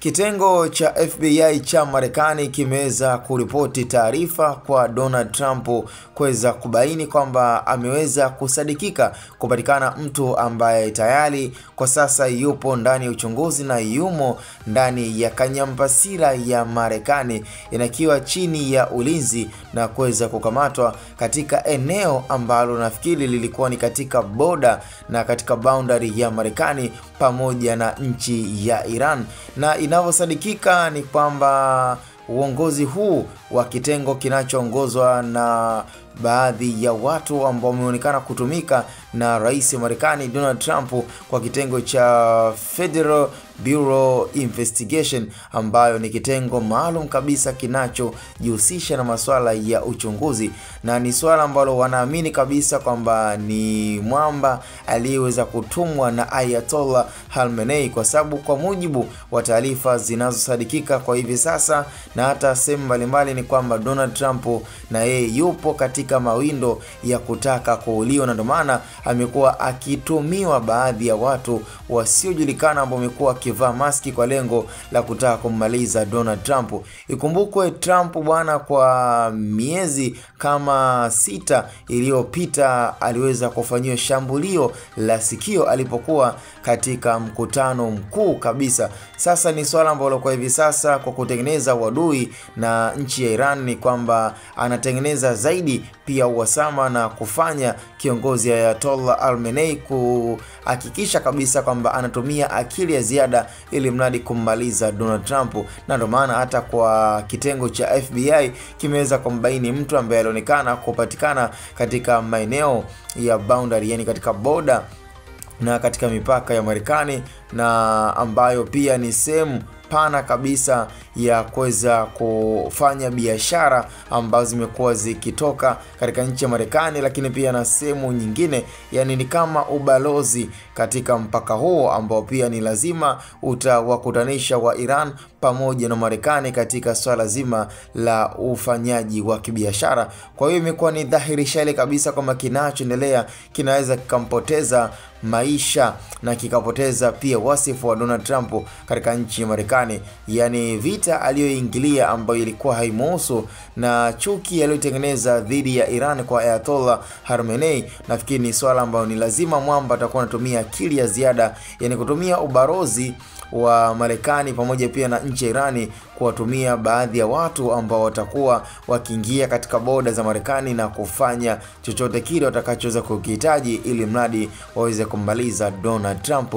Kitengo cha FBI cha Marekani kimeweza kuripoti taarifa kwa Donald Trump kuweza kubaini kwamba ameweza kusadikika kupatikana mtu ambaye tayari kwa sasa yupo ndani ya uchunguzi na yumo ndani ya kanyampasira ya Marekani inakiwa chini ya ulinzi na kuweza kukamatwa katika eneo ambalo nafikiri lilikuwa ni katika boda na katika boundary ya Marekani pamoja na nchi ya Iran. Na inavyosadikika ni kwamba uongozi huu wa kitengo kinachoongozwa na baadhi ya watu ambao wameonekana kutumika na rais wa Marekani Donald Trump kwa kitengo cha Federal Bureau Investigation, ambayo ni kitengo maalum kabisa kinachojihusisha na masuala ya uchunguzi, na ni swala ambalo wanaamini kabisa kwamba ni mwamba aliyeweza kutumwa na Ayatollah Khamenei, kwa sababu kwa mujibu wa taarifa zinazosadikika kwa hivi sasa na hata sehemu mbalimbali ni kwamba Donald Trump na yeye yupo katika mawindo ya kutaka kuuliwa, na ndio maana amekuwa akitumiwa baadhi ya watu wasiojulikana ambao wamekuwa kivaa maski kwa lengo la kutaka kummaliza Donald Trump. Ikumbukwe Trump bwana, kwa miezi kama 6 iliyopita aliweza kufanyia shambulio la sikio alipokuwa katika mkutano mkuu kabisa. Sasa ni swala ambalo kwa hivi sasa kwa kutengeneza uadui na nchi ya Iran ni kwamba anatengeneza zaidi pia uhasama na kufanya kiongozi Ayatollah Khamenei kuhakikisha kabisa kwamba anatumia akili ya ziada ili mradi kummaliza Donald Trump. Na ndio maana hata kwa kitengo cha FBI kimeweza kumbaini mtu ambaye alionekana kupatikana katika maeneo ya boundary, yani katika border na katika mipaka ya Marekani, na ambayo pia ni sehemu pana kabisa ya kuweza kufanya biashara ambazo zimekuwa zikitoka katika nchi ya Marekani, lakini pia na sehemu nyingine, yani ni kama ubalozi katika mpaka huo ambao pia ni lazima utawakutanisha wa Iran pamoja na Marekani katika swala zima la ufanyaji wa kibiashara. Kwa hiyo imekuwa ni dhahiri shale kabisa kwamba kinachoendelea kinaweza kikampoteza maisha na kikapoteza pia wasifu wa Donald Trump katika nchi ya Marekani. Yani vita aliyoingilia ambayo ilikuwa haimuhusu na chuki aliyotengeneza dhidi ya Iran kwa Ayatollah Khamenei, nafikiri ni swala ambalo ni lazima mwamba atakuwa anatumia akili ya ziada, yani kutumia ubarozi wa Marekani pamoja pia na nchi ya Irani kuwatumia baadhi ya watu ambao watakuwa wakiingia katika boda za Marekani na kufanya chochote kile watakachoweza kukihitaji ili mradi waweze kummaliza Donald Trump.